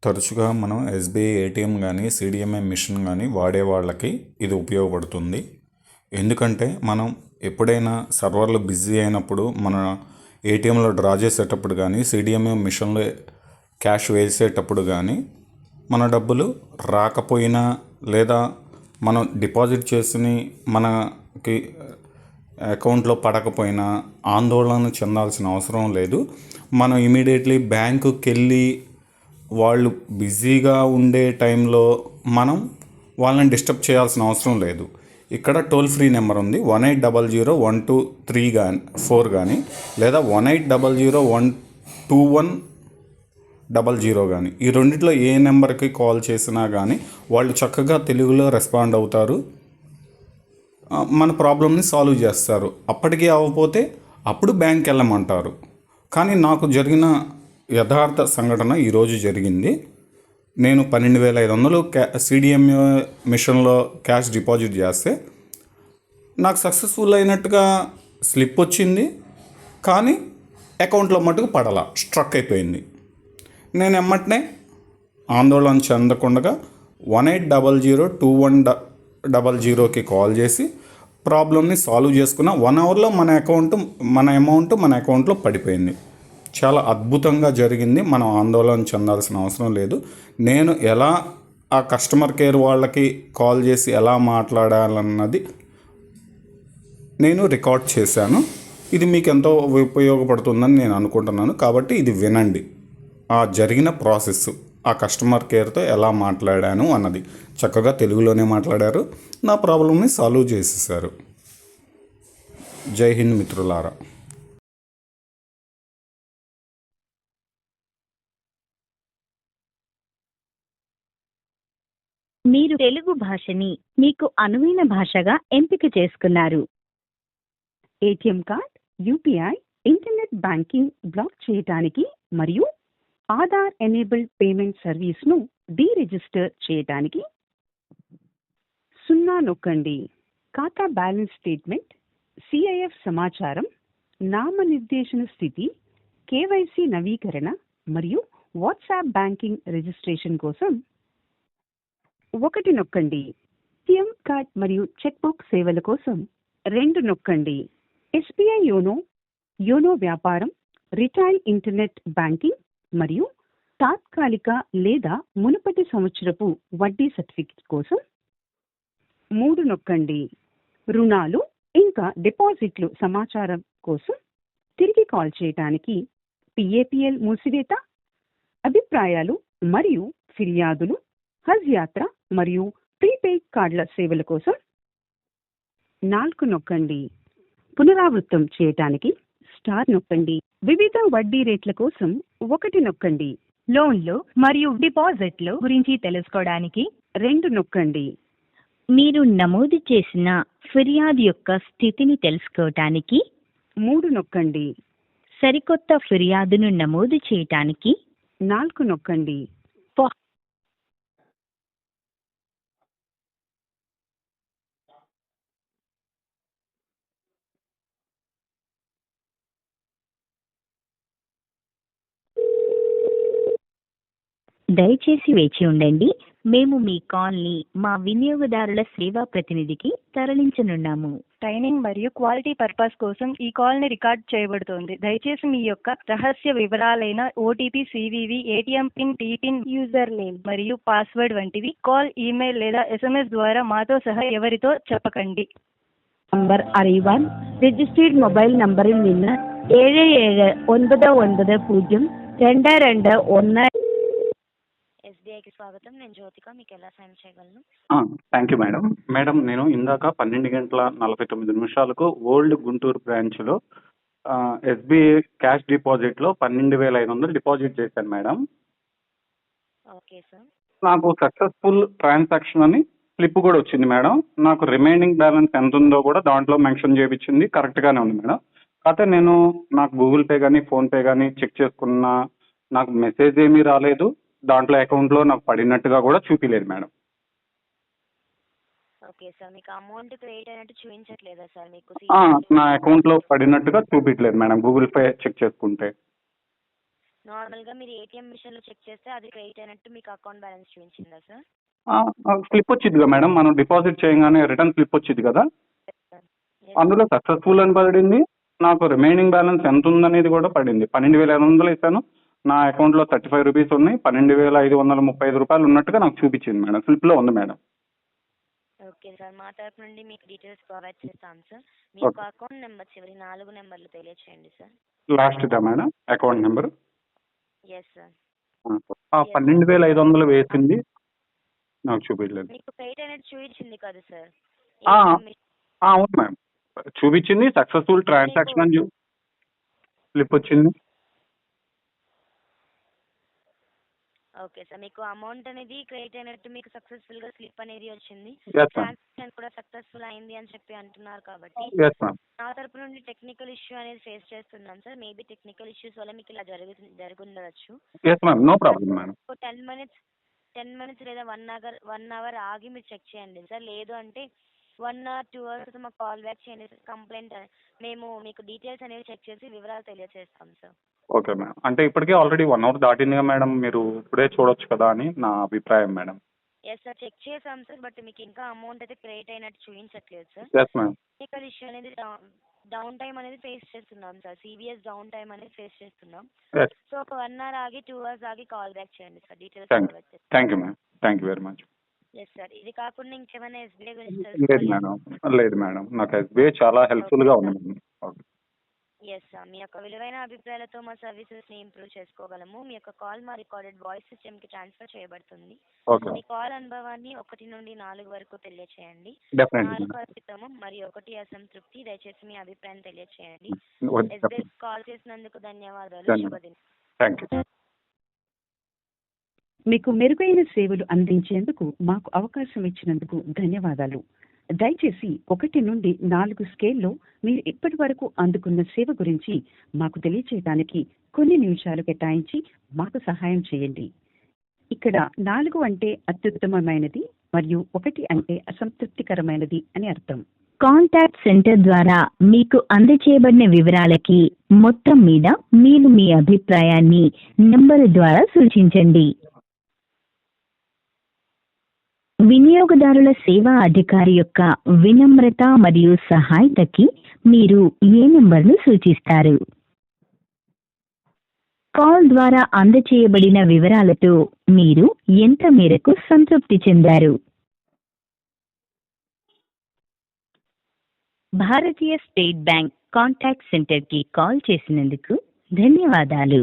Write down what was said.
తరచుగా మనం SBI ATM కానీ సిడిఎంఏ మిషన్ కానీ వాడే వాళ్ళకి ఇది ఉపయోగపడుతుంది. ఎందుకంటే మనం ఎప్పుడైనా సర్వర్లు బిజీ అయినప్పుడు మన ఏటీఎంలో డ్రా చేసేటప్పుడు కానీ సిడిఎంఏ మిషన్లో క్యాష్ వేసేటప్పుడు కానీ మన డబ్బులు రాకపోయినా లేదా మనం డిపాజిట్ చేసిన మనకి అకౌంట్లో పడకపోయినా ఆందోళన చెందాల్సిన అవసరం లేదు. మనం ఇమీడియట్లీ బ్యాంకుకి వెళ్ళి వాళ్ళు బిజీగా ఉండే టైంలో మనం వాళ్ళని డిస్టర్బ్ చేయాల్సిన అవసరం లేదు. ఇక్కడ టోల్ ఫ్రీ నెంబర్ ఉంది 18001234 కానీ లేదా 18001210 కానీ, ఈ రెండిట్లో ఏ నెంబర్కి కాల్ చేసినా కానీ వాళ్ళు చక్కగా తెలుగులో రెస్పాండ్ అవుతారు, మన ప్రాబ్లమ్ని సాల్వ్ చేస్తారు. అప్పటికీ అవ్వకపోతే అప్పుడు బ్యాంక్కి వెళ్ళమంటారు. కానీ నాకు జరిగిన యథార్థ సంఘటన ఈరోజు జరిగింది. నేను 12,500 సిడిఎంఏ మిషన్లో క్యాష్ డిపాజిట్ చేస్తే నాకు సక్సెస్ఫుల్ అయినట్టుగా స్లిప్ వచ్చింది, కానీ అకౌంట్లో మటుకు పడలా, స్ట్రక్ అయిపోయింది. నేను ఎమ్మటనే ఆందోళన చెందకుండా 18002100కి కాల్ చేసి ప్రాబ్లమ్ని సాల్వ్ చేసుకున్న 1 అవర్లో మన అమౌంట్ మన అకౌంట్లో పడిపోయింది. చాలా అద్భుతంగా జరిగింది. మనం ఆందోళన చెందాల్సిన అవసరం లేదు. నేను ఎలా ఆ కస్టమర్ కేర్ వాళ్ళకి కాల్ చేసి ఎలా మాట్లాడాలన్నది నేను రికార్డ్ చేశాను. ఇది మీకు ఎంతో ఉపయోగపడుతుందని నేను అనుకుంటున్నాను. కాబట్టి ఇది వినండి. ఆ జరిగిన ప్రాసెస్, ఆ కస్టమర్ కేర్తో ఎలా మాట్లాడాను అన్నది చక్కగా తెలుగులోనే మాట్లాడారు. నా ప్రాబ్లమ్ని సాల్వ్ చేసేసారు. జై హింద్ మిత్రులారా. మీరు తెలుగు భాషని మీకు అనువైన భాషగా ఎంపిక చేసుకున్నారు. ATM card, UPI, internet banking block చేయడానికి మరియు ఆధార్ ఎనేబుల్డ్ పేమెంట్ సర్వీస్ను డీరిజిస్టర్ చేయడానికి 0 నొక్కండి. ఖాతా బ్యాలెన్స్ స్టేట్మెంట్, సిఐఎఫ్ సమాచారం, నామనిర్దేశన స్థితి, కేవైసీ నవీకరణ మరియు వాట్సాప్ బ్యాంకింగ్ రిజిస్ట్రేషన్ కోసం 1 నొక్కండి. ఏటీఎం కార్డ్ మరియు చెక్ బుక్ సేవల కోసం 2 నొక్కండి. ఎస్బీఐ యోనో వ్యాపారం, రిటైల్ ఇంటర్నెట్ బ్యాంకింగ్ మరియు తాత్కాలిక లేదా మునుపటి సంవత్సరపు వడ్డీ సర్టిఫికెట్ కోసం 3 నొక్కండి. రుణాలు ఇంకా డిపాజిట్లు సమాచారం కోసం తిరిగి కాల్ చేయడానికి పిఏపిఎల్ మూసివేత, అభిప్రాయాలు మరియు ఫిర్యాదులు, హజ్ యాత్ర మరియు ప్రీపెయిడ్ కార్డుల సేవల కోసం 4 నొక్కండి. పునరావృతం చేయడానికి స్టార్ నొక్కండి. వివిధ వడ్డీ రేట్ల కోసం 1 నొక్కండి. లోన్లు మరియు డిపాజిట్లు గురించి తెలుసుకోవడానికి 2 నొక్కండి. మీరు నమోదు చేసిన ఫిర్యాదు యొక్క స్థితిని తెలుసుకోవటానికి 3 నొక్కండి. సరికొత్త ఫిర్యాదును నమోదు చేయటానికి 4 నొక్కండి. దయచేసి వేచి ఉండండి. మేము మీ కాల్ని మా వినియోగదారుల సేవా ప్రతినిధికి తరలించనున్నాము. ట్రైనింగ్ మరియు క్వాలిటీ పర్పస్ కోసం ఈ కాల్ ని రికార్డ్ చేయబడుతోంది. దయచేసి మీ యొక్క రహస్య వివరాలైన OTP, CVV, ATM PIN, TPIN, user name మరియు పాస్వర్డ్ వంటివి కాల్, ఈమెయిల్ లేదా SMS ద్వారా మాతో సహా ఎవరితో చెప్పకండి. നമ്പർ അറിയുവാൻ രജിസ്റ്റേർഡ് മൊബൈൽ നമ്പറിൽ നിന്ന് 77990221. ఎస్బీఐకి స్వాగతం. నేను జ్యోతిక. మీకు ఎలా సాయం చేయగలను? Thank you madam. నేను ఇందాక 12:49 ఓల్డ్ గుంటూరు బ్రాంచ్లో ఎస్బీఐ క్యాష్ డిపాజిట్లో 12,500 డిపాజిట్ చేశాను మేడం. Okay sir. నాకు సక్సెస్ఫుల్ ట్రాన్సాక్షన్ అని స్లిప్ కూడా వచ్చింది మేడం. నాకు రిమైనింగ్ బ్యాలెన్స్ ఎంత ఉందో కూడా దాంట్లో మెన్షన్ చేయించింది, కరెక్ట్గానే ఉంది మేడం. కాకపోతే నాకు గూగుల్ పే కానీ ఫోన్పే కానీ చెక్ చేసుకున్నా నాకు మెసేజ్ ఏమీ రాలేదు. దాంట్లో అకౌంట్లో నాకు పడినట్టుగా కూడా చూపించలేదు మేడం. Okay sir. మీకు అమౌంట్ క్రెడిట్ అయినట్టు చూపించట్లేదా సార్? మీకు నా అకౌంట్లో పడినట్టుగా చూపించలేదు మేడం, గూగుల్ పే చెక్ చేసుకుంటే. నార్మల్గా మీరు ఏటీఎం మిషన్లో చెక్ చేస్తే అది క్రెడిట్ అయినట్టు మీకు అకౌంట్ బ్యాలెన్స్ చూపించిందా సార్? స్లిప్ వచ్చిందిగా మేడం, మనం డిపాజిట్ చేయగానే రిటర్న్ స్లిప్ వచ్చింది కదా, అందులో సక్సెస్ఫుల్ అని పడింది. నాకు రిమైనింగ్ బ్యాలెన్స్ ఎంత ఉందనేది కూడా పడింది. 12,500 వేసాను, నా అకౌంట్లో 35 రూపీస్ ఉన్నాయి. 12,535 రూపాయలు ఉన్నట్టుగా నాకు చూపించింది మేడం, స్లిప్లో ఉంది మేడం. ఓకే సార్, మా తరపు నుండి మీకు డీటెయిల్స్ ప్రొవైడ్ చేస్తాం సార్. మీ యొక్క అకౌంట్ నెంబర్ చివరి 4 నెంబర్లు తెలియచేయండి సార్. లాస్ట్దా madam account number? Yes sir. 12,500 వేసింది నాకు చూపించలేదు. మీకు క్రెడిట్ అయినట్టు చూపించింది కదా సార్? అవును మ్యామ్, చూపించింది. సక్సెస్ఫుల్ ట్రాన్సాక్షన్ అని స్లిప్ వచ్చింది. ఓకే సార్, మీకు అమౌంట్ అనేది క్రెడిట్ అయినట్టు మీకు సక్సెస్ఫుల్ గా స్లిప్ అనేది వచ్చింది. Yes, ma'am. ట్రాన్సాక్షన్ కూడా సక్సెస్ఫుల్ అయింది అని చెప్పి అంటున్నారు కాబట్టి Yes, ma'am. నా తరపు నుండి టెక్నికల్ ఇష్యూ అనేది ఫేస్ చేస్తున్నాం సార్. మేబీ టెక్నికల్ ఇష్యూస్ వల్ల మీకు ఇలా జరుగుండవచ్చు. Yes, ma'am. No problem, madam. 10 minutes లేదా 1 అవర్ ఆగి మీరు చెక్ చేయండి సార్. లేదు అంటే 1 or 2 hours మాకు కాల్ బ్యాక్ చేయండి సార్. కంప్లైంట్ మేము మీకు డీటెయిల్స్ అనేవి చెక్ చేసి వివరాలు తెలియజేస్తాం సార్. ఓకే మేడం, అంటే ఇప్పటికే ఆల్రెడీ 1 అవర్ దాటిందిగా మేడం, మీరు ఇప్పుడే చూడొచ్చు కదా అని నా అభిప్రాయం మేడం. ఎస్ సార్, చెక్ చేసాం సార్. బట్ మీకు ఇంకా అమౌంట్ అయితే క్రెడిట్ అయినట్టు చూపించట్లేదు sir. Yes madam. Technical issue అనేది డౌన్ టైం అనేది ఫేస్ చేస్తున్నాం సార్. సివిఎస్ డౌన్ టైం అనేది ఫేస్ చేస్తున్నాం. ఎస్, సో ఒక 1 hour ఆగి 2 hours ఆగి కాల్ బ్యాక్ చేయండి sir. Details thank you madam, thank you very much. Yes sir, ఇది కాకుండా ఇంకేమైనా ఎస్బీఐ గురించి లేదు మేడం, లేదు మేడం, నాకు ఎస్బీఐ చాలా హెల్ప్ఫుల్గా ఉంది మేడం. ఓకే. ఎస్ సార్, మీ యొక్క విలువైన అభిప్రాయాలతో మా సర్వీసెస్ని ఇంప్రూవ్ చేసుకోగలము. మీ యొక్క కాల్ మా రికార్డెడ్ వాయిస్ సిస్టమ్కి ట్రాన్స్ఫర్ చేయబడుతుంది. ఓకే. మీ కాల్ అనుభవాన్ని 1 నుండి 4 వరకు తెలియచేయండి. డెఫినెట్లీ 4 అద్భుతము మరియు 1 అసంతృప్తి. దయచేసి మీ అభిప్రాయం తెలియచేయండి. మేడం. ఎస్బీఐ కాల్ చేసినందుకు ధన్యవాదాలు. శుభదినం. Thank you. మీకు మెరుగైన సేవలు అందించేందుకు మాకు అవకాశం ఇచ్చినందుకు ధన్యవాదాలు. దయచేసి 1 నుండి 4 స్కేల్లో మీరు ఇప్పటి వరకు అందుకున్న సేవ గురించి మాకు తెలియచేయడానికి కొన్ని నిమిషాలు కేటాయించి మాకు సహాయం చేయండి. ఇక్కడ 4 అంటే అత్యుత్తమమైనది మరియు 1 అంటే అసంతృప్తికరమైనది అని అర్థం. కాంటాక్ట్ సెంటర్ ద్వారా మీకు అందచేయబడిన వివరాలకి మొత్తం మీద మీరు మీ అభిప్రాయాన్ని నంబరు ద్వారా సూచించండి. వినియోగదారుల సేవా అధికారి యొక్క వినమ్రత మరియు సహాయతకి మీరు ఏ నెంబర్ను సూచిస్తారు? కాల్ ద్వారా అందచేయబడిన వివరాలతో మీరు ఎంత మేరకు సంతృప్తి చెందారు? భారతీయ స్టేట్ బ్యాంక్ కాంటాక్ట్ సెంటర్కి కాల్ చేసినందుకు ధన్యవాదాలు.